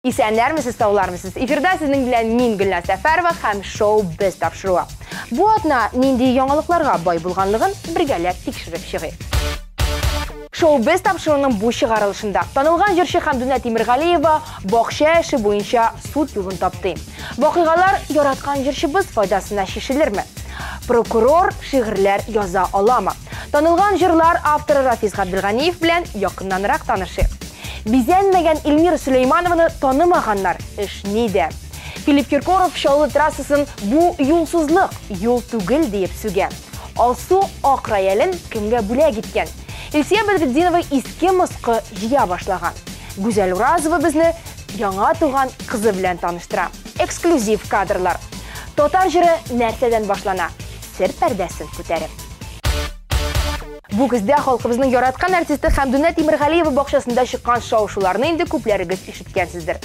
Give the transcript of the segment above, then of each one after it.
Исәнләрмесез, саулармысыз? Эфирда сезнең белән мин Гөлназ Сәфәрова һәм шоу без тапшыруы. Бу атна нинди яңалыкларга бай булганлыгын бергәләп тикшереп чыгыйк. Шоу без тапшыруының бу чыгарылышында танылган җырчы Хәмдүнә Тимергалиева бакча эше буенча суд юлын тапты. Вакыйгалар яраткан җырчыбыз файдасына шешелерме? Прокурор шигырьләр яза аламы? Танылган җырлар авторы Рафис Габделганиев белән якыннанрак танышыйк. Бизәнмәгән Эльмира Сөләйманованы танымаганнар эш нидә? Филипп Киркоров Чаллы трассасын бу юлсызлык, юл түгел дип сүгән. Алсу ак роялен кемгә бүләк иткән? Илсия Бәдретдинова иске мыскы җыя башлаган. Гүзәл Уразова безне яңа туган кызы белән таныштыра. Эксклюзив кадрлар. Татар җыры нәрсәдән башлана? Сер пәрдәсен күтәреп. Бу көздә халкыбызның яраткан артисты Хәмдүнә Тимергалиева бакчасында чыккан шау-шуларны инде күпләрегез ишеткәнсездер.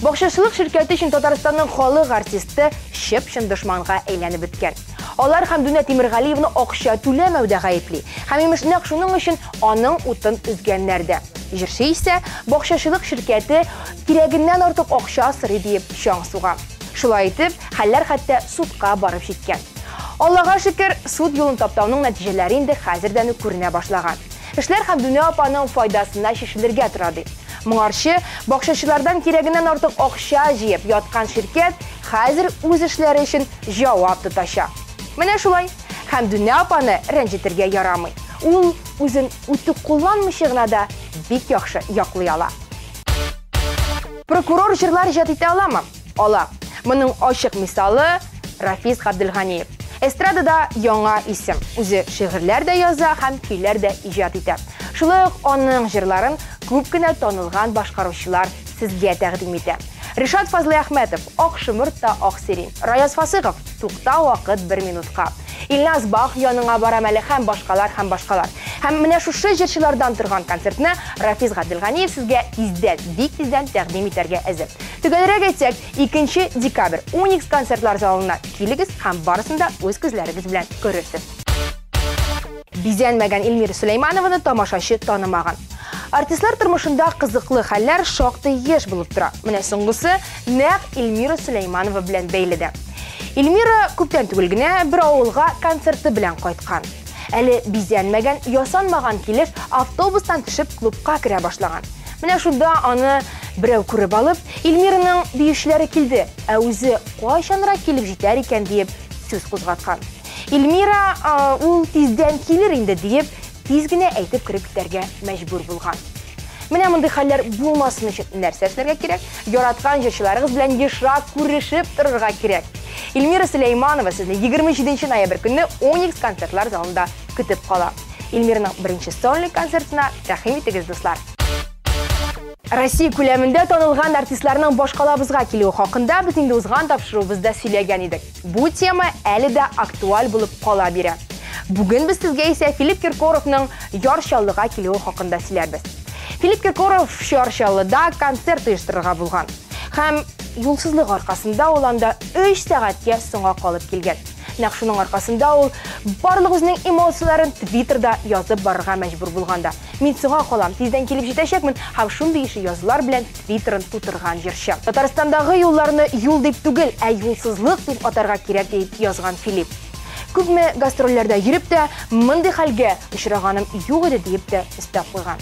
Бакчачылык ширкәте өчен Татарстанның халык артисты чып-чын дошманга әйләнеп беткән. Алар Хәмдүнә Тимергалиевны акча түләмәүдә гаепли. Һәм имеш нәкъ шуның өчен аның утын үзгәннәр дә. Җырчы исә бакчачылык ширкәте кирәгеннән артык акча сырый дип чаң суга. Шулай итеп, хәлләр хәтта судка барып җиткән. Аллага шөкер, суд юлын таптауның нәтиҗәләре инде хәзердән үк күренә башлаган. Эшләр Хәмдүнә апаның файдасына шешелергә тора ди. Моңарчы бакчачылардан кирәгеннән артык акча җыеп яткан ширкәт хәзер үз эшләре өчен җавап тотачак. Менә шулай, Хәмдүнә апаны рәнҗетергә ярамый. Ул үзен үтүк кулланмыйча гына да бик яхшы яклый ала. Прокурор җырлар иҗат итә аламы? Ала. Моның ачык мисалы Рафис Габделганиев. Эстрадада яңа исем. Үзе шигырьләр дә яза һәм көйләр дә иҗат итә. Шулай ук аның җырларын күп кенә танылган башкаручылар сезгә тәкъдим итә. Ришат Фазлый Әхмәтов, Ак шымырт та ак сирин. Раяз Фасыйгов, Тукта вакыт 1 минутка. Илназ Бах яныңа барам әле һәм башкалар. Һәм менә шушы җырчылардан торган концертны Рафис Габделганиев сезгә тиздән, бик тиздән тәкъдим итәргә әзер. Төгәлрәк әйтсәк, 2 декабрь Уникс концертлар залына килегез һәм барысында үз күзләрегез белән күрерсез. Бизәнмәгән Эльмира Сөләйманованы тамашачы танымаган. Артистлар тормышында кызыклы хәлләр шактый еш булып тора. Менә соңгысы нәкъ Эльмира Сөләйманова белән бәйле. Эльмира күптән түгел генә бер авылга концерты белән кайткан. Әле бизәнмәгән, ясанмаган килеш автобустан төшеп клубка керә башлаган. Менә шунда аны берәү күреп алып, Эльмираның биючеләре килде, ә үзе кайчанрак килеп җитәр икән дип сүз кузгаткан. Эльмира ул тиздән килер инде дип тиз генә әйтеп кереп китәргә мәҗбүр булган. Менә мондый хәлләр булмасын өчен нәрсә эшләргә кирәк? Яраткан җырчыларыгыз белән ешрак күрешеп торырга кирәк. Эльмира Сөләйманова сезне 27 ноябрь көнне Уникс концертлар залында көтеп кала. Эльмираның беренче сольник концертына рәхим итегез, дуслар. Россия күләмендә танылган артистларның башкалабызга килүе хакында без инде узган тапшыруыбызда сөйләгән идек. Бу тема әле дә актуаль булып кала бирә. Бүген без сезгә исә Филипп Киркоровның Ярчаллыга килүе хакында сөйләрбез. Филипп Киркоров Ярчаллыда концерт оештырырга булган. Һәм юлсызлык аркасында ул анда 3 сәгатькә соңга калып килгән. Нәкъ шуның аркасында ул барлык үзенең эмоцияларын Twitterда язып барырга мәҗбүр булганда. Мин соңга калам, тиздән килеп җитәчәкмен һәм шундый ише язулар белән Twitterын тутырган җырчы. Татарстандагы юлларны юл дип түгел, ә юлсызлык дип атарга кирәк дип язган Филипп. Күпме гастрольләрдә йөреп тә мондый хәлгә очраганым юк иде дип тә өстәп куйган.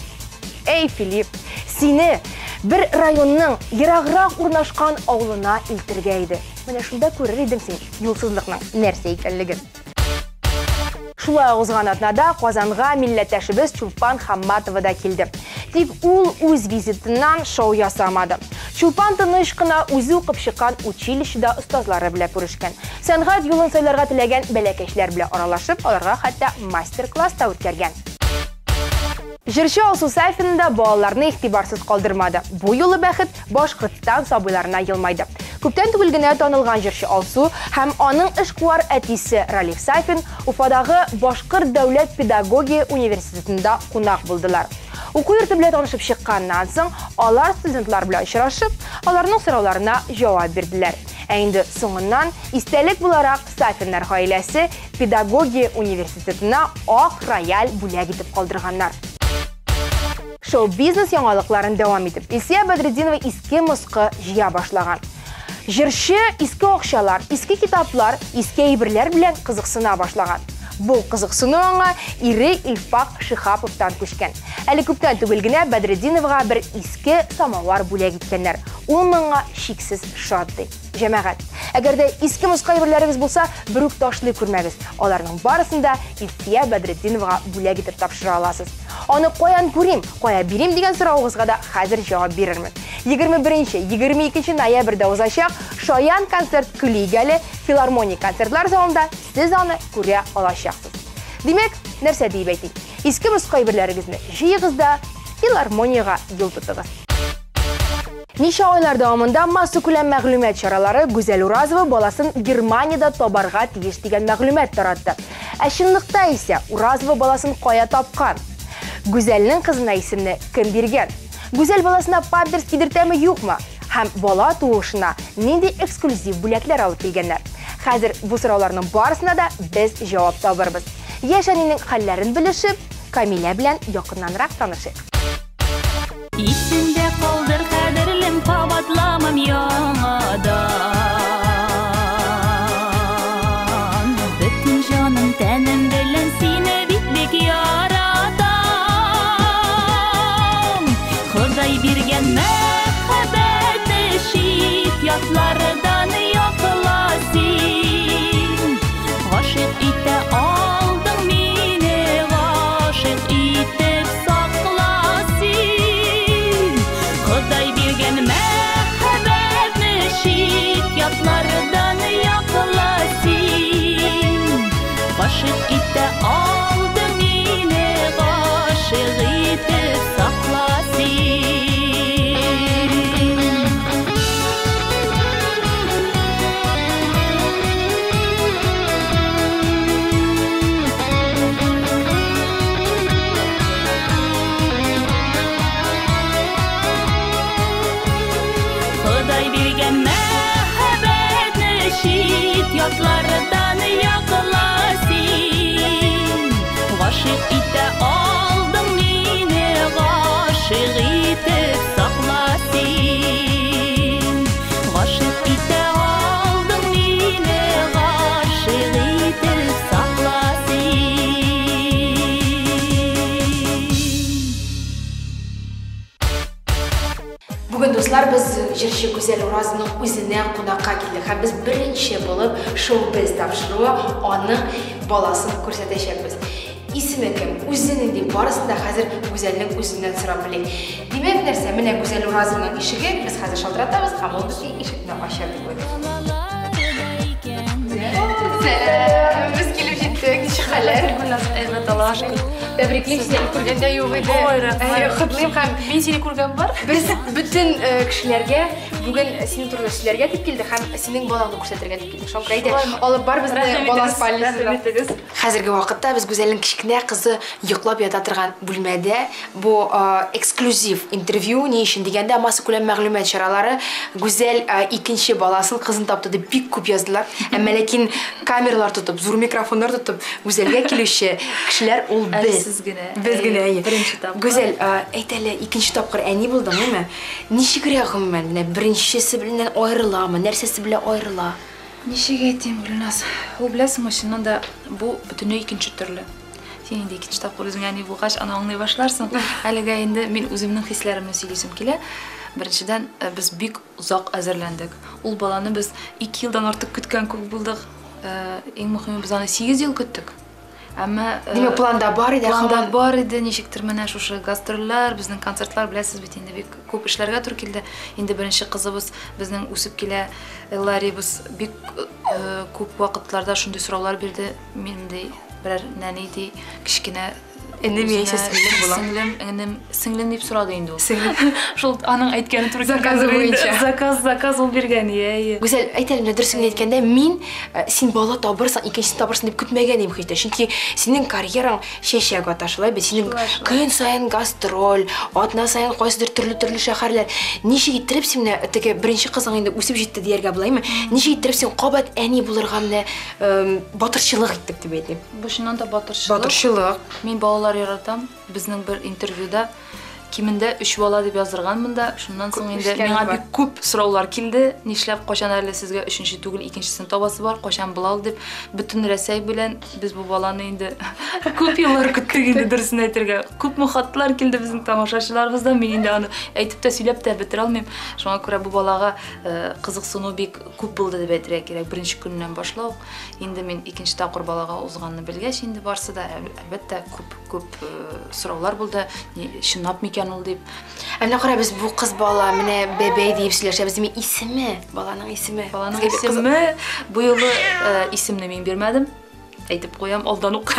Эй, Филипп, сине бер районның ераграк урнашкан авылына илтергә иде. Менә шунда күрер идең син юлсызлыкның нәрсә икәнлеген. Шулай узган атнада Казанга милләттәшебез Чулпан Хамматова да килде. Тик ул үз визитыннан шоу ясамады. Чулпан тыныч кына үзе укып чыккан училищеда остазлары белән күрешкән. Сәнгать юлын сайларга теләгән бәләкәчләр белән аралашып, аларга хәтта мастер-класс та үткәргән. Җырчы Алсу Сафина балаларны игътибарсыз калдырмады. Бу юлы бәхет Башкортстан сабыйларына елмайды. Күптән түгел генә танылган җырчы Алсу һәм аның эшкуар әтисе Ралиф Сафин Уфадагы Башкорт дәүләт педагогия университетында кунак булдылар. Уку йорты белән танышып чыкканнан соң, алар студентлар белән очрашып, аларның сорауларына җавап бирделәр. Ә инде соңыннан истәлек буларак Сафиннар гаиләсе педагогия университетына ак рояль бүләк итеп калдырганнар. шоу-бизнес яңалыкларын дәвам итеп, Илсия Бәдретдинова иске мосқы жия башлаган. Җырчы иске акчалар, иске китаплар, иске әйберләр белән кызыксына башлаган. Бу кызыксыну аңа ире Илфак Шихаповтан күчкән. Әле күптән түгел генә Бәдретдиновага бер иске самовар бүләк иткәннәр. Ул моңа шиксез шат ди. Җәмәгать, әгәр дә иске мосқы әйберләрегез булса, бер үк ташлый күрмәгез. Аларның барысын да Илсия Бәдретдиновага бүләк итеп тапшыра аласыз. Аны каян күрим, кая бирим дигән сорауыгызга да хәзер җавап бирермен. 21-22 ноябрьдә узачак Шаян концерт Күлигәле филармоник концертлар залында сез аны күрә алачаксыз. Димәк, нәрсә дип әйтим? Иске мосқы әйберләрегезне җыегыз да филармониягә юл тотыгыз. Ничә айлар дәвамында масса күләм мәгълүмат чаралары Гүзәл Уразова баласын Германиядә табарга тиеш дигән мәгълүмат таратты. Ә чынлыкта исә Уразова баласын кая тапкан? Гүзәлнең кызына исемне кем биргән? Гүзәл баласына памперс кидертәме юкмы? Һәм бала туышына нинди эксклюзив бүләкләр алып килгәннәр? Хәзер бу сорауларның барысына да без җавап табырбыз. Яшәнинең хәлләрен белешеп, Камилә белән якыннанрак танышыйк. Исемдә калдыр кадерлем, кабатламам яңадан. Бөтен җаным тәнем белән сине бик яратам. Ходай биргән мәхәббәтне шит ятлардан якласин. Гашык итә алдың мине, гашык итеп сакласин. Ходай биргән мәхәббәтне шит ятлардан якласин. Гашык итә алдың мине, гашык итеп сакласин. Ходай биргән мәхәббәтне шит ятлардан якласин. Гашык итә алдың мине, гашык итеп сакласин. Гашык итә алдың мине, гашык итеп сакласин. Бүген дуслар, без җырчы Гүзәл Уразованың үзенә кунакка килдек. Һәм без беренче булып шоу-без тапшыруы аның баласын күрсәтәчәкбез. Исеме кем? Үзенең дип барысын да хәзер Гүзәлнең үзеннән сорап белик. Димәк, нәрсә, менә Гүзәл Уразованың ишеге, без хәзер шалтыратабыз һәм ул безгә ишекне ача дип куйды. Без килеп җиттек. Ничек хәлләр? Evet Allah'a şükür. Тәбриклик, сине күргәндә юк иде. Хотлыйм һәм Мен сені күргән бар. без бөтен кешеләргә бүген синең турында сөйләргә дип килдек һәм синең балаңны күрсәтергә дип килдек. Шоңка әйдә, алып бар безне бала спальнясына. Хәзерге вакытта без Гүзәлнең кичкенә кызы йоклап ята торган бүлмәдә бу эксклюзив интервью ни өчен дигәндә масса күләм мәгълүмат чаралары Гүзәл икенче баласын кызын тапты дип бик күп яздылар. Әмма ләкин камералар тотып, зур микрофоннар тотып Гүзәлгә килүче кешеләр ул без. Сез генә. Без генә. Беренче тапкыр. Гүзәл, әйт әле, икенче тапкыр әни булдыңмы? Ничегрәк гомумән, менә беренчесе белән аерыламы, нәрсәсе белән аерыла? Ничек әйтим, Гөлназ? Ул беләсеңме, чыннан да бу бөтенләй икенче төрле. Син инде икенче тапкыр үзең әни булгач, аны аңлый башларсың. Әлегә инде мин үземнең хисләремне сөйлисем килә. Беренчедән, без бик озак әзерләндек. Ул баланы без 2 елдан артык көткән күп булдык. Иң мөһиме, без аны 8 ел көттек. Әмма Димәк, планда бар иде, планда бар иде, ничектер менә шушы гастрольләр, безнең концертлар, беләсез бит, инде бик күп эшләргә туры килде. Инде беренче кызыбыз безнең үсеп килә, Ларибыз бик күп вакытларда шундый сораулар бирде. Мин ди берәр нәни ди, кичкенә Энем яисә сеңлем була. Сеңлем дип сорады инде ул. Сеңлем. Шул аның әйткәне туры Заказы буенча. Заказ ул биргән, ия. Гүзәл, әйт әле, менә дөресен әйткәндә, мин син бала табырсың, икенчесен табырсың дип көтмәгән идем хәтта. Чөнки синең карьераң чәчәк ата, шулай бит. Синең көн саен гастроль, атна саен кайсыдыр төрле шәһәрләр. Ничек иттереп син менә теге беренче кызың инде үсеп җитте дияргә булаймы? Ничек иттереп син кабат әни булырга менә батырчылык иттек дип әйтим. Бу чыннан да батырчылык. Батырчылык. Мин балалар яратам. Безнең бер интервьюда кимендә 3 бала дип язырганмын да, шуннан соң инде миңа бик күп сораулар килде. Нишләп качан әле сезгә 3нче түгел 2нчесен табасы бар, качан булал дип бүтән Рәсәй белән без бу баланы инде күп еллар көттек инде дөресен әйтергә. Күп мөхатлар килде безнең тамашачыларыбыздан. Мин инде аны әйтеп тә сөйләп тә бетерә алмыйм. Шуңа күрә бу балага кызыксыну бик күп булды дип әйтергә кирәк. Беренче көннән башлап инде мин 2нче тапкыр балага узганны белгәч, инде барсы да әлбәттә күп сораулар булды. Чынлап микән ул дип. Әнә кара без бу кыз бала менә бәбәй дип сөйләшәбез. Ми исеме, баланың исеме. Баланың исеме бу юлы исемне мин бирмәдем. Әйтеп куям, алдан ук.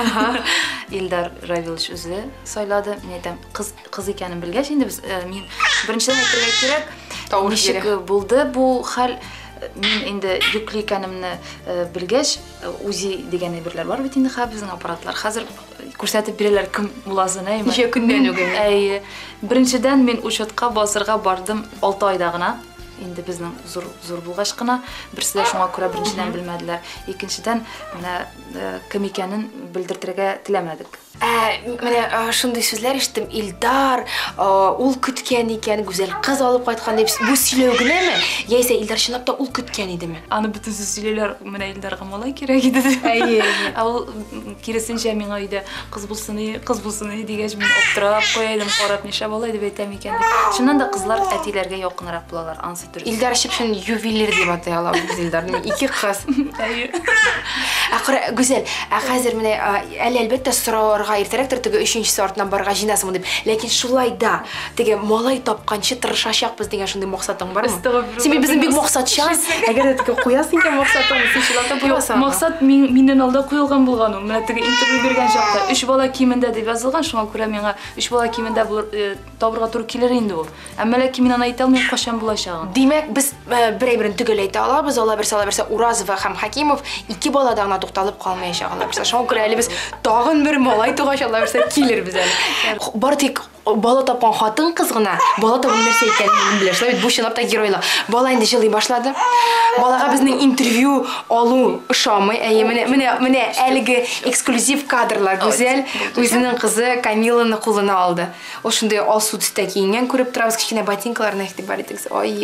Илдар Равилович үзе сайлады. Мин әйтәм, кыз икәнен белгәч, инде без мин беренчедән әйтергә кирәк. Ничек булды бу хәл? Мин инде юклы икәнемне белгәч, УЗИ дигән әйберләр бар бит инде безнең аппаратлар. Хәзер күрсәтеп бирәләр кем буласын, әйме? Ничә көннән үгә? Әйе. Беренчедән мин учетка басырга бардым 6 айда гына. Инде безнең зур булгач кына, берсе дә шуңа күрә беренчедән белмәделәр. Икенчедән менә кем икәнен белдертергә теләмәдек. Менә шундый сүзләр ишеттем. Илдар, ул көткән икән, гүзәл кыз алып кайткан дип. Бу сөйләү генәме? Яисә Илдар чынлап та ул көткән идеме? Аны бөтен сөйләләр, менә Илдарга малай кирәк иде. Әйе. Ул киресенчә миңа өйдә кыз булсын дигәч, мин аптырап куйдым, карап нишләп алай дип әйтәм икән дип. Шуннан да кызлар әтиләргә якынрак булалар, ансы дөрес. Илдар шипшен ювелир дип атай алабыз Илдарны. Ике кыз. Әйе. Акыры гүзәл, хәзер менә әлбәттә сорауларга иртәрәктер теге 3нчесе артыннан барга җинасымы дип. Ләкин шулай да теге малай тапканчы тырышачакбыз дигән шундый максатың бармы? Син безнең бик максатчан. Әгәр дә теге куясың икән максатың, син шуларда буласың. Максат миннән алда куелган булган ул. Менә теге интервью биргән чакта 3 бала кимендә дип язылган, шуңа күрә миңа 3 бала кимендә табырга туры килер инде ул. Әмма ләкин мин аны әйтә алмыйм качан булачагын. Димәк, без берәй-берен төгәл әйтә алабыз. Алла берсе Уразова һәм Хакимов 2 балада гына тукталып калмаячаклар. Шуңа күрә әле без тагын бер малай тугач Алла берсе килербез әле. Бар тик бала тапкан хатын кыз гына бала табын нәрсә икәнен белә. Шулай бу чынлап та геройлар. Бала инде җырлый башлады. Балага безнең интервью алу ошамый. Әйе, менә әлеге эксклюзив кадрлар гүзәл үзенең кызы Камиланы кулына алды. Ул шундый алсу төстә киенгән күреп торабыз, кичкенә ботинкаларына игътибар итегез. Ой.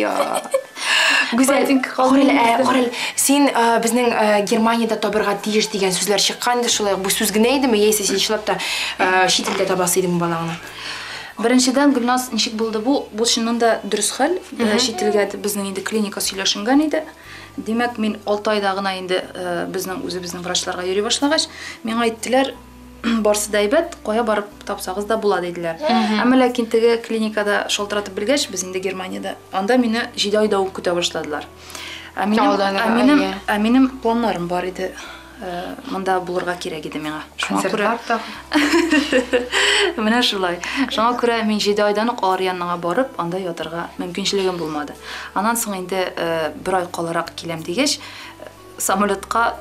Гүзәл, карал, син безнең Германиядә табырга тиеш дигән сүзләр чыккан иде, шулай бу сүз генә идеме, яисә син чынлап та чит илдә табасы идең балаңны? Беренчедән Гөлназ ничек булды бу? Бу чыннан да дөрес хәл. Чит илгә безнең инде клиника сөйләшенгән иде. Димәк, мин 6 айда гына инде безнең врачларга йөри башлагач, миңа әйттеләр, барсы да әйбәт, кая барып тапсагыз да була диделәр. Әмма ләкин теге клиникада шалтыратып белгәч, без инде Германиядә, анда мине 7 айда ук көтә башладылар. Минем планнарым бар иде. Монда булырга кирәк иде миңа. Шуңа күрә менә шулай. Шуңа күрә мин 7 айдан ук алар янына барып, анда ятырга мөмкинчелегем булмады. Аннан соң инде 1 ай каларак киләм дигәч, самолетка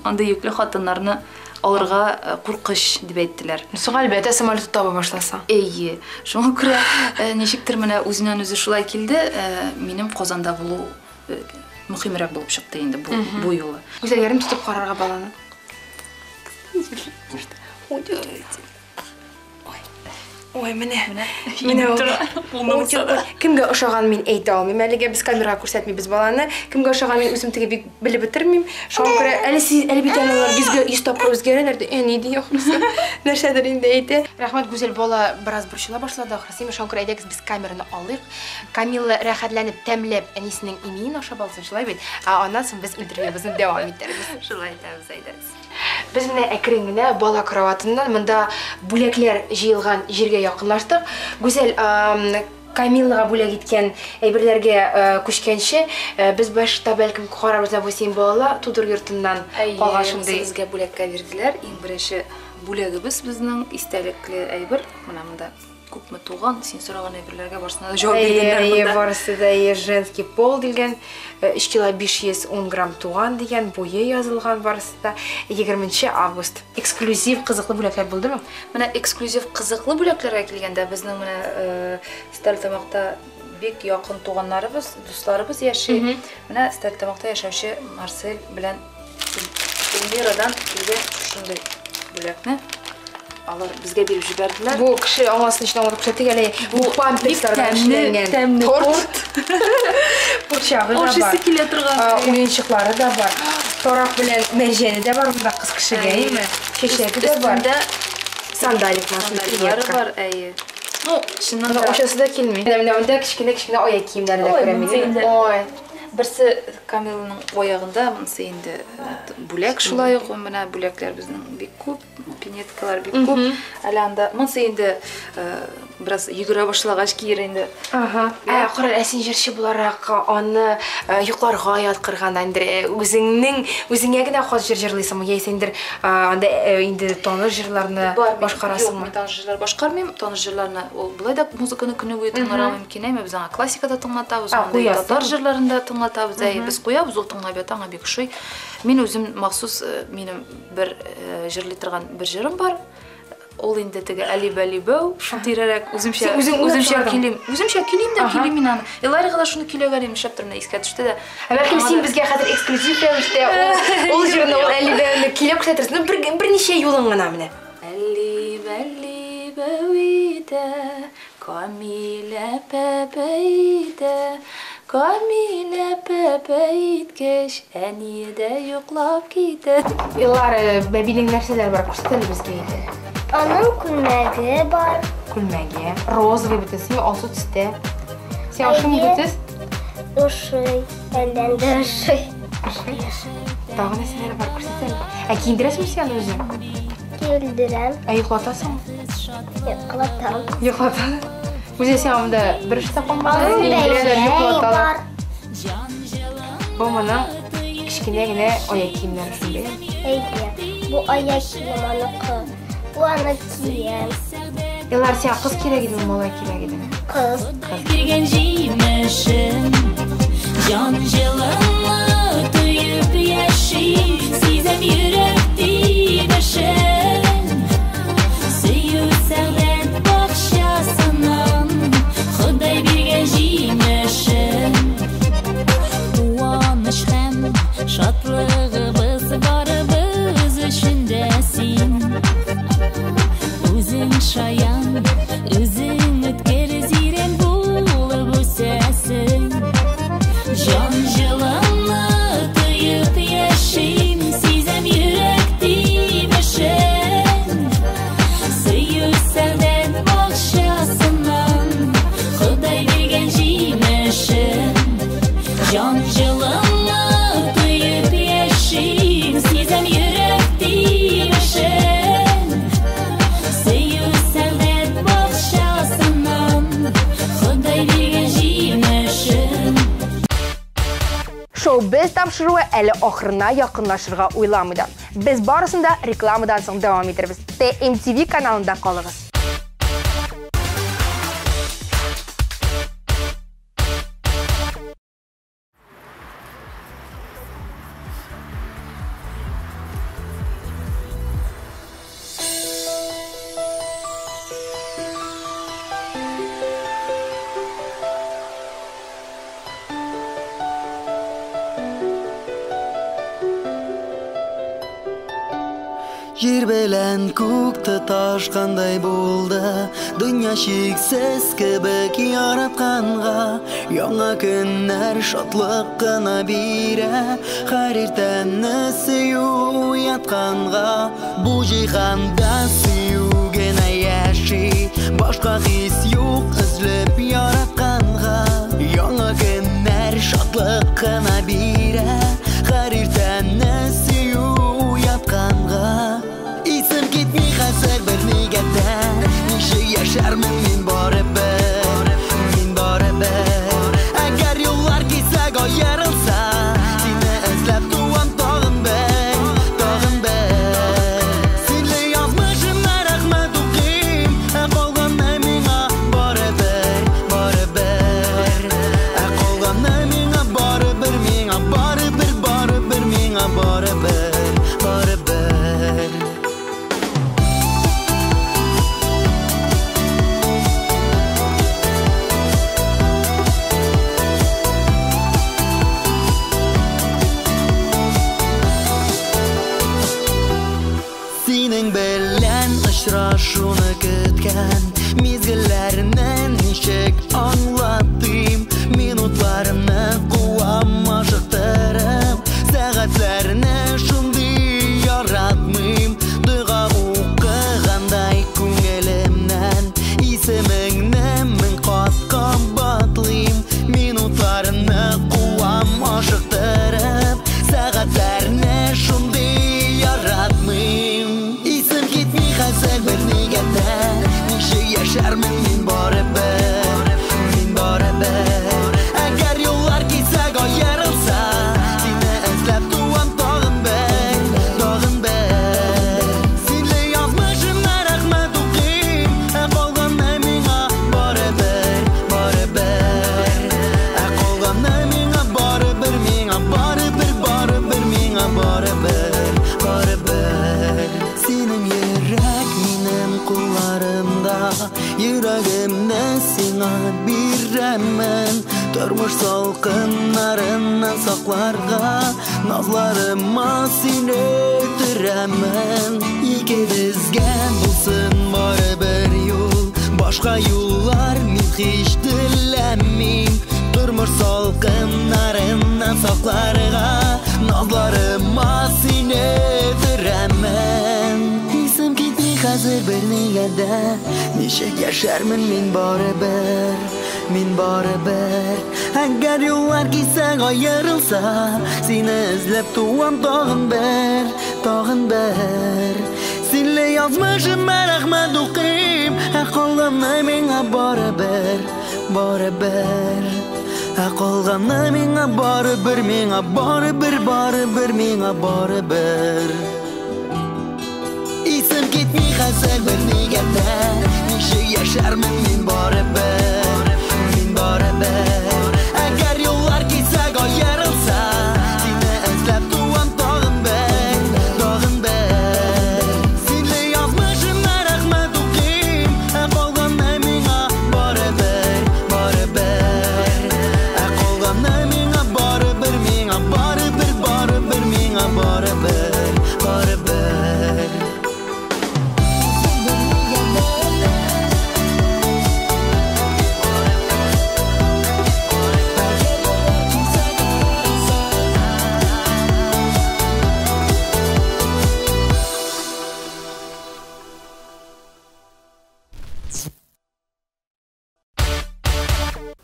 анда йөкле хатыннарны алырга куркыш дип әйттеләр. Соң әлбәттә самолет таба башласаң. Әйе. Шуңа күрә ничектер менә үзеннән үзе шулай килде, минем Казанда булу мөһимрәк булып чыкты инде бу юлы. Гүзәл, ярым тутып карарга баланы. Ой, менә кемгә ошаган мин әйтә алмыйм. Әлегә без камерага күрсәтмибез баланы. Кемгә ошаган мин үзем теге бик белеп бетермим. Шуңа күрә әле бит алар 100 тапкыр үзгәрәләр дә. Ни ди ахрысы. Нәрсәдер инде әйтә. Рәхмәт, Гүзәл, бала бераз борчыла башлады ахрысы. Шуңа күрә әйдәгез без камераны алыйк. Камилла рәхәтләнеп тәмләп әнисенең иминен ашап алсын, шулай бит. Аннан соң без интервьюбызны дәвам итәрбез. Шулай итәбез, әйдәгез. Без менә әкрен генә бала кроватыннан монда бүләкләр җыелган җиргә якынлаштык. Гүзәл, Камиллага бүләк иткән әйберләргә күчкәнче, без башта бәлкем карарбыз да бу син балала тудыр йортыннан калган шундый безгә бүләккә бирделәр. Иң беренче бүләгебез безнең истәлекле әйбер. Менә монда күпме туган, син сораган әйберләргә барсына да җавап биргәннәр монда. Барысы да женский пол дигән, 3 кило 510 грамм туган дигән, буе язылган барысы да. 20 август. Эксклюзив кызыклы бүләкләр булдымы? Менә эксклюзив кызыклы бүләкләргә килгәндә безнең менә Стәрлетамакта бик якын туганнарыбыз, дусларыбыз яши. Менә Стәрлетамакта яшәүче Марсель белән Эльмирадан килгән шундый бүләкне алар безгә биреп җибәрделәр. Бу кеше аңасын өчен алып күрсәтик әле. Бу памперслардан эшләнгән тәмле торт. Борчагы да Ошысы бар. килә торган. Уенчыклары да бар. Торак белән мәрҗәне дә бар монда кыз кешегә, әйме? Чәчәге дә бар. Сандалик Сандаликлары бар, әйе. Ну, чыннан да Ошасы да килми. Менә монда кичкенә аяк киемнәре дә күрәм. Ой. Берсе Камиланың аягында, монысы инде бүләк шулай ук, менә бүләкләр безнең бик күп, пинеткалар бик күп. Әле анда монысы инде biraz йөгерә башлагач киер инде. Ага. Кара, әсин җырчы буларак аны юкларга яткырганда инде үзеңә генә хас җыр җырлыйсыңмы, яисә анда инде таныш җырларны башкарасыңмы? Таныш җырлар башкармыйм, таныш җырларны ул булай да музыканы көне буе тыңларга мөмкин әйме, без аңа классикада тыңлатабыз, татар җырларында тыңлатабыз, без куябыз, ул тыңлап ята, аңа бик ошый. Мин үзем махсус минем бер җырлый торган бер җырым бар. Ул инде теге алибалибау, шунтирәрәк үземчә килим мин аны. Эларга да шуны көйләгәнем шәптәрне искә төште дә. Бәлкем син безгә хәзер эксклюзив рәвештә ул җырны, ул алибауны килеп күрсәтерсең, берничә юлың гына менә. Алибалибау иде, Камила пәпәйде, Камила пәпәйткәч, әни дә йоклап китә. Еллар бәбинең нәрсәләр бар күрсәтәле безгә инде. Аның күлмәге бар. Күлмәге, розовый битәсе, алсу төстә. Син ошын битәс? Ошый, әлләндә ошый. Тагын нәрсәләр бар күрсәтәле. Киендерәсеңме син үзең? Килдерәм, Йоклатасыңмы? йоклатам. Йоклатам. Үзе син анда бер эштә калмаган, Аның киендерәләр, бәйләге йоклаталар. бар. Бу моның кичкенә генә аяк киемнәре шунда. Әйе, бу аяк кием аныкы. Бу аны кием. Еллар син кыз кирәк иде, малай кирәк иде. Кыз. Кирген җимешем, җан җылымы тоеп яши, сизем йөрәк тибешен. Сөю сәгъдәт бакчасыннан, Ходай биргән җимешем. Куаныч һәм шатлыгыбыз барыбыз өчен дә син. Үзең шаян, үзең үткер зирен булып үсәсең. Җан җылымы тоеп яшим, сизем йөрәк тибешен. Сөю сәгъдәт бакчасыннан, Ходай биргән җимешем. Җан җылымы тоеп яшим, сизем йөрәк тибешен. Сөю сәгъдәт бакчасыннан, Ходай биргән җимешем. Шоу без тапшыруы әле ахырына якынлашырга уйламыйды. Без барысын да рекламадан соң дәвам итәрбез. TMTV каналында калыгыз. Жер белән күк тоташкандай булды, дөнья чиксез кебек яратканга. Яңа көннәр шатлык кына бирә, һәр иртәне сөю ятканга. Бу җиһанда сөю генә яши, башка хис юк эзләп яратканга. Яңа көннәр шатлык кына бирә, һәр иртәне сөю ятканга. Исем китми хәзер бер нигәдә, нише яшәрмен мин барыбер, мин барыбер. Әгәр юллар кисәк аерылса, сине эзләп туам тагын бер, тагын бер. Синле язмышыма рәхмәт укыйм, калганны миңа Yüreğimne sina biremen Durmuş salkınlarından saklarga Nazlarıma seni ötüremen İkimizge bulsun bari bir yol Başka yollar min hiç dilemim Durmuş salkınlarından saklarga Nazlarıma seni ötüremen İsim gitmi hazır bir negede Nişek yaşarmın min bari bir Min bari bir Eğer yollar gitsek ayrılsa Seni izlep tuvam dağın bir Senle yazmışım ben Ahmet okuyayım Kalganı mine bari bir Kalganı mine bari bir Mine bari bir İsim gitmi hazır bir negede Nişek yaşarmın min bari bir Eğer yollar gitsek ayrılsa Seni izlep tuvam dağın bir Senle yazmışım ben Ahmet okuyayım Kalganı mine bari bir Kalganı mine bari bir Mine bari bir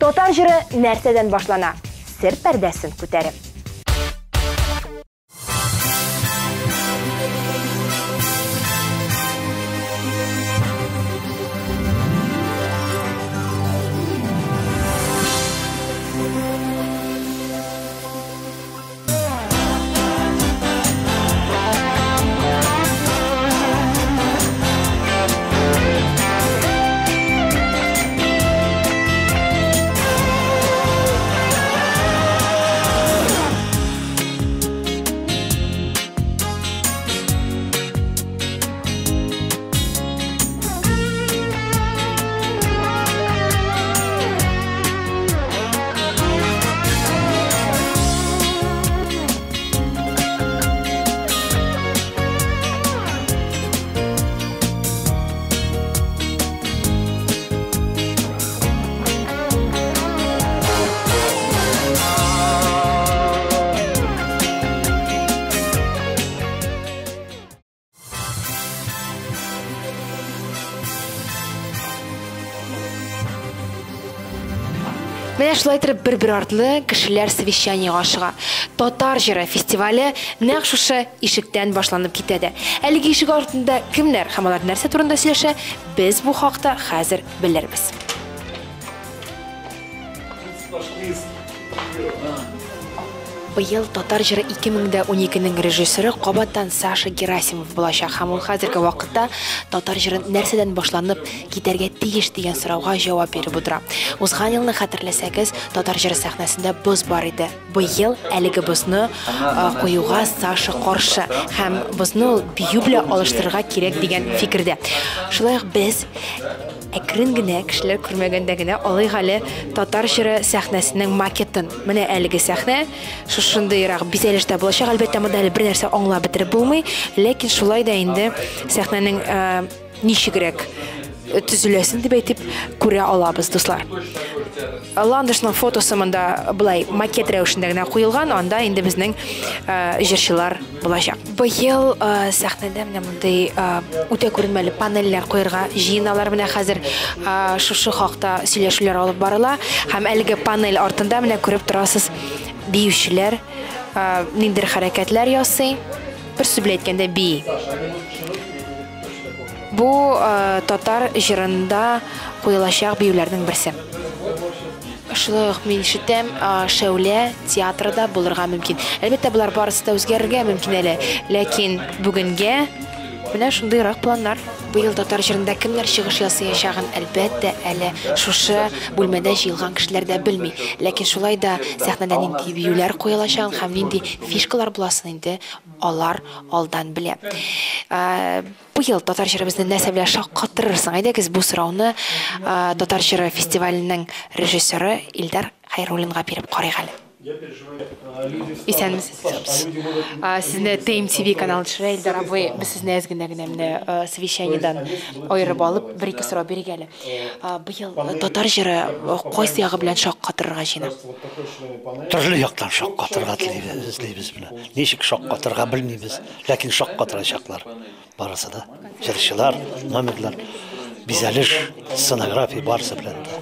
Тотар жыры нәрседен башлана? Сер пәрдәсін күтәріп. Менә шулай итеп бер артлы кешеләр совещаниега чыга. Татар җыры фестивале нәкъ шушы ишектән башланып китә. Әлеге ишек артында кемнәр һәм алар нәрсә турында сөйләшә, без бу хакта хәзер белербез. Быел Татар җыры 2012нең режиссеры кабаттан Саша Герасимов булачак һәм ул хәзерге вакытта Татар җыры нәрсәдән башланып китәргә тиеш дигән сорауга җавап биреп утыра. Узган елны хәтерләсәгез, Татар җыры сәхнәсендә боз бар иде. Быел әлеге бозны куюга Саша каршы һәм бозны бию белән алыштырырга кирәк дигән фикердә. Шулай ук без әкрен генә кешеләр күрмәгәндә генә алай хәле Татар җыры сәхнәсенең макетын. Менә әлеге сәхнә шушындыйрак бизәлештә булачак. Әлбәттә, монда әле бер нәрсә аңлап бетереп булмый, ләкин шулай да инде сәхнәнең ничегрәк төзеләсен дип әйтеп күрә алабыз, дуслар. Ландышның фотосы монда булай макет рәвешендә генә куелган, анда инде безнең җырчылар булачак. Быел сәхнәдә менә мондай үтә күренмәле панельләр куярга җыеналар. Менә хәзер шушы хакта сөйләшүләр алып барыла һәм әлеге панель артында менә күреп торасыз, биючеләр ниндидер хәрәкәтләр ясый. Бер сүз белән әйткәндә бии. Бу татар җырында куелачак биюләрнең берсе. Шулай ук мин ишетәм, Шәүлә театрда булырга мөмкин. Әлбәттә, булар барысы да үзгәрергә мөмкин әле, ләкин бүгенгә Менә шундыйрак планнар. Быел татар җирендә кемнәр чыгыш ясаячагын әлбәттә әле шушы бүлмәдә җыелган кешеләр дә белми. Ләкин шулай да сәхнәдә нинди биюләр куелачагын һәм нинди фишкалар буласын инде алар алдан белә. Быел татар җиребезне нәрсә белән шаккатырырсың? Әйдәгез бу сорауны татар җыры фестиваленең режиссеры Илдар Хайруллинга биреп карыйк әле. Исәнмесез. Сезне TMTV каналы төшерә, Илдар абый, без сезне әзгенә генә менә совещаниедан аерып алып, бер-ике сорау бирик әле. Быел татар җыры кайсы ягы белән шаккатырырга җыена? Төрле яктан шаккатырга эзлибез менә. Ничек шаккатырга белмибез, ләкин шаккатырачаклар барысы да. Җырчылар, номерлар, бизәлеш, сценография барысы белән дә.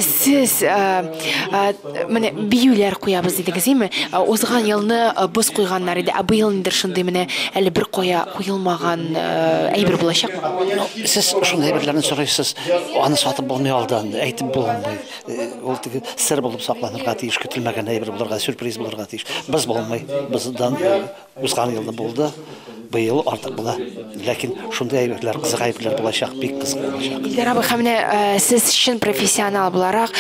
Сез менә биюләр куябыз дидегез, име? Узган елны без куйганнар иде. Быел инде шундый менә әле бер кая куелмаган әйбер булачак. Сез шундый әйберләрне сорыйсыз, аны сатып булмый алдан, әйтеп булмый. Ул теге сер булып сакланырга тиеш, көтелмәгән әйбер булырга, сюрприз булырга тиеш. Без булмый. Бездән узган елда булды. Быел артык була. Ләкин шундый әйберләр, кызык әйберләр булачак, бик кызык булачак. Илдар абый, һәм сез чын профессионал буларак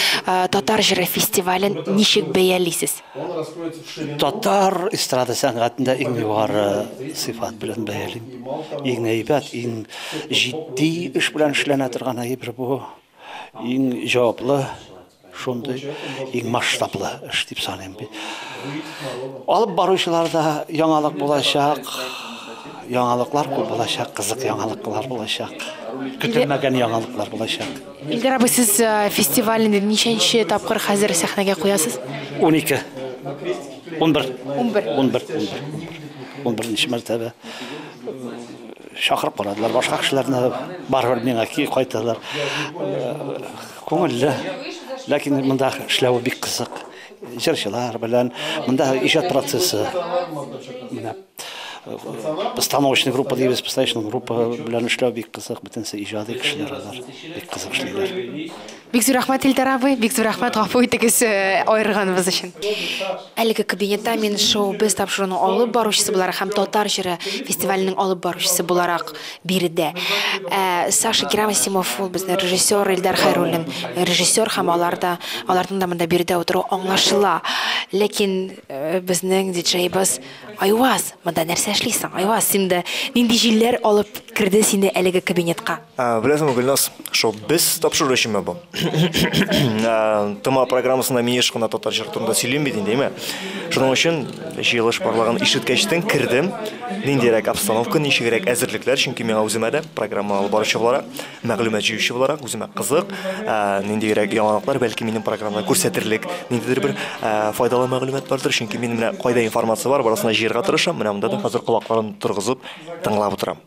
татар җыры фестивален ничек бәялисез? Татар эстрада сәнгатендә иң югары сыйфат белән бәялим. Иң әйбәт, иң җитди эш белән эшләнә торган әйбер бу. Иң җаваплы, шундый, иң масштаблы эш дип саныйм. Алып баручыларда яңалык булачак. Яңалыклар күп булачак, кызык яңалыклар булачак. Көтелмәгән яңалыклар булачак. Илдар абый, сез фестивальне ничәнче тапкыр хәзер сәхнәгә куясыз? 12. 11 ничә мәртәбә шакырып карадылар. Башка кешеләрне барыбер миңа кайталар. Күңелле. Ләкин монда эшләү бик кызык. Җырчылар белән монда иҗат процессы. Постановочная группа дибез, постановочная группа белән эшләү бик кызык, бөтенсе иҗади кешеләр алар. Бик кызык эшлиләр. Бик зур рәхмәт, Илдар абый, бик зур рәхмәт гафу итегез аерганыбыз өчен. Әлеге кабинетта мин шоу-без тапшыруның алып баручысы буларак һәм татар җыры фестиваленең алып баручысы буларак биредә. Саша Герасимов, ул безнең режиссер, Илдар Хайруллин режиссер, һәм аларның да монда биредә утыру аңлашыла. Ләкин безнең диджейбыз Айваз, монда нәрсә эшлисең? Айваз, синде нинди җилләр алып кирде сине әлеге кабинетка? Беләсеңме, Гөлназ, шоу-без тапшыру эшеме бу? Тема программасында мин еш кына татар җыры турында сөйлим бит инде, әйме? Шуның өчен җыелыш барлыгын ишеткәчтен кирдем. Ниндирәк обстановка, ничегрәк әзерлекләр, чөнки миңа үземә дә программа алып баручы буларак, мәгълүмат җыючы буларак үземә кызык, ниндирәк яңалыклар, бәлки минем программада күрсәтерлек, ниндидер бер файдалы мәгълүмат бардыр, чөнки мин менә кайда информация бар, барысына җыярга тырышам, менә монда да хәзер колакларын тургызып тыңлап утырам.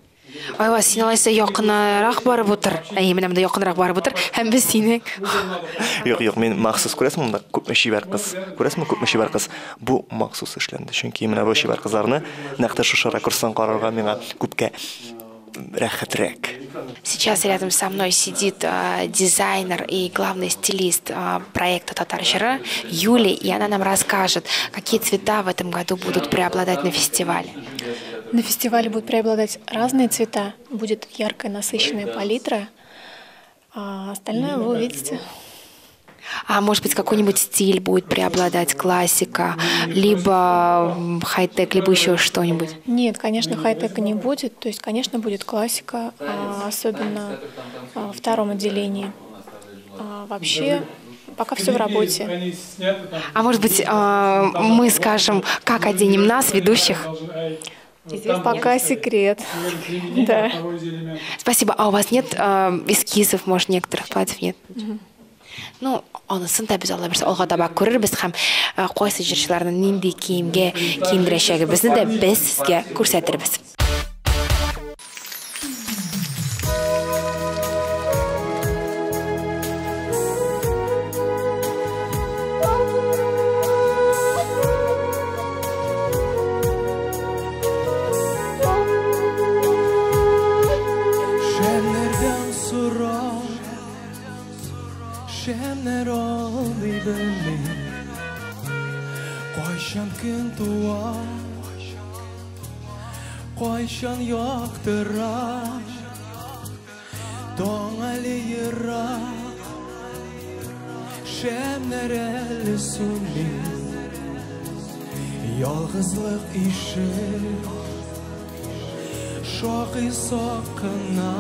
Айваз, син алайса якынрак барып утыр. Менә монда якынрак барып утыр, һәм без сине... Юк, мин махсус күрәсем, монда күпме шибәр кыз. Күрәсеңме, күпме шибәр кыз? Бу махсус эшләнде, чөнки менә бу шибәр кызларны нәкъ шушы ракурстан карарга миңа күпкә рәхәтрәк. Сейчас рядом со мной сидит дизайнер и главный стилист проекта «Татар җыры» Юлия, и она нам расскажет, какие цвета в этом году будут преобладать на фестивале. На фестивале будут преобладать разные цвета. Будет яркая, насыщенная палитра, а остальное вы увидите. А может быть, какой-нибудь стиль будет преобладать, классика, либо хай-тек, либо еще что-нибудь? Нет, конечно, хай-тека не будет. То есть, конечно, будет классика, особенно во втором отделении. Вообще, пока все в работе. А может быть, мы скажем, как оденем нас, ведущих? Пока секрет. Да. Спасибо. А у вас нет эскизов, может, некоторых платьев нет? Ну, анысын да без Алла берсе алга таба күрербез һәм кайсы җырчыларны нинди киемгә киендерәчәгебезне дә без сезгә күрсәтербез. Кайчан яктыра Таң әле ерак Шәмнәр әле сүнми Ялгызлык ишек Шакый сакына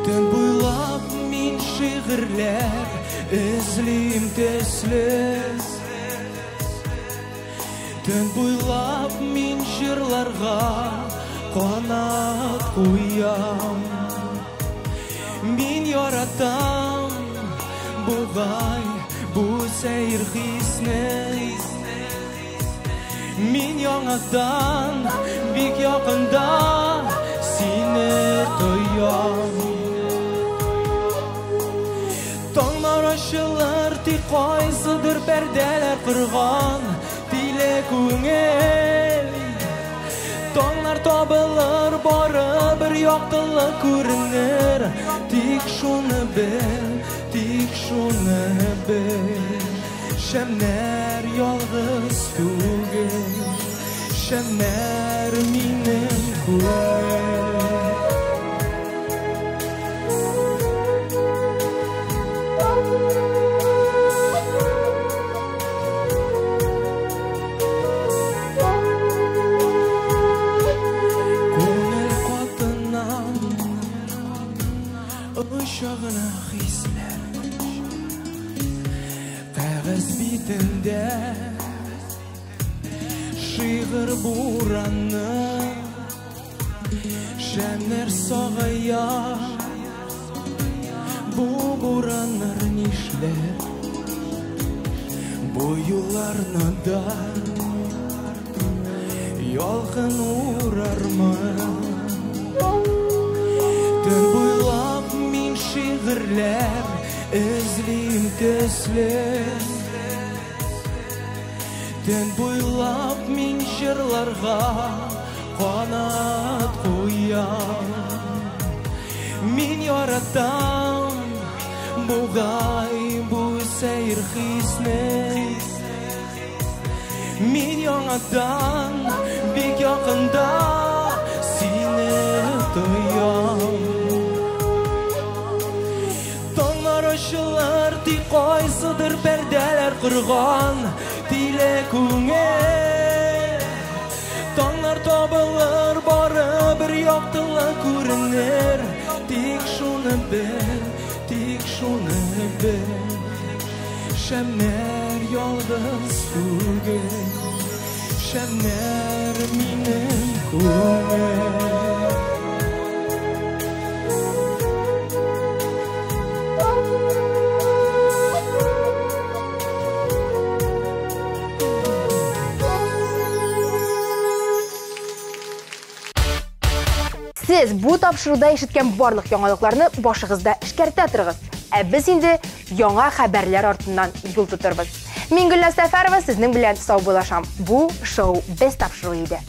Төн буйлап мин шигырьләр Эзлим төсле Төн буйлап мин җырларга Канат куям Мин яратам Бугай бу сәйр хисне Мин яңадан бик якында Сине тоям Таңнар ачылыр тик кайсыдыр пәрдәләр кырган Тиле күңел Таңнар табылыр бары бер яктылык күренер Тик шуны бел, тик шуны бел Шәмнәр ялгыз түгел Шәмнәр минем күңел Uşağına hisler Қағыз битінде Шиғыр бураны Шәмнәр сағая Бу бураныр нишлер Бу юлларны да Ялқын урармы Төн буйлап мин шигырьләр Эзлим төсле Төн буйлап мин җырларга Канат куям Мин яратам Бугай бу сәйр хисне Мин яңадан бик якында Сине тоям Ачылыр тик кайсыдыр пәрдәләр кырган Тиле күңел Таңнар табылыр бары бер яктылык күренер Тик шуны бел, тик шуны бел Шәмнәр ялгыз түгел Шәмнәр минем күңел Сез бу тапшыруда ишеткән барлык яңалыкларны башыгызда эшкәртә торыгыз. Ә без инде яңа хәбәрләр артыннан юл тотырбыз. Мин Гөлназ Сәфәрова сезнең белән сау булашам. Бу шоу без тапшыру иде.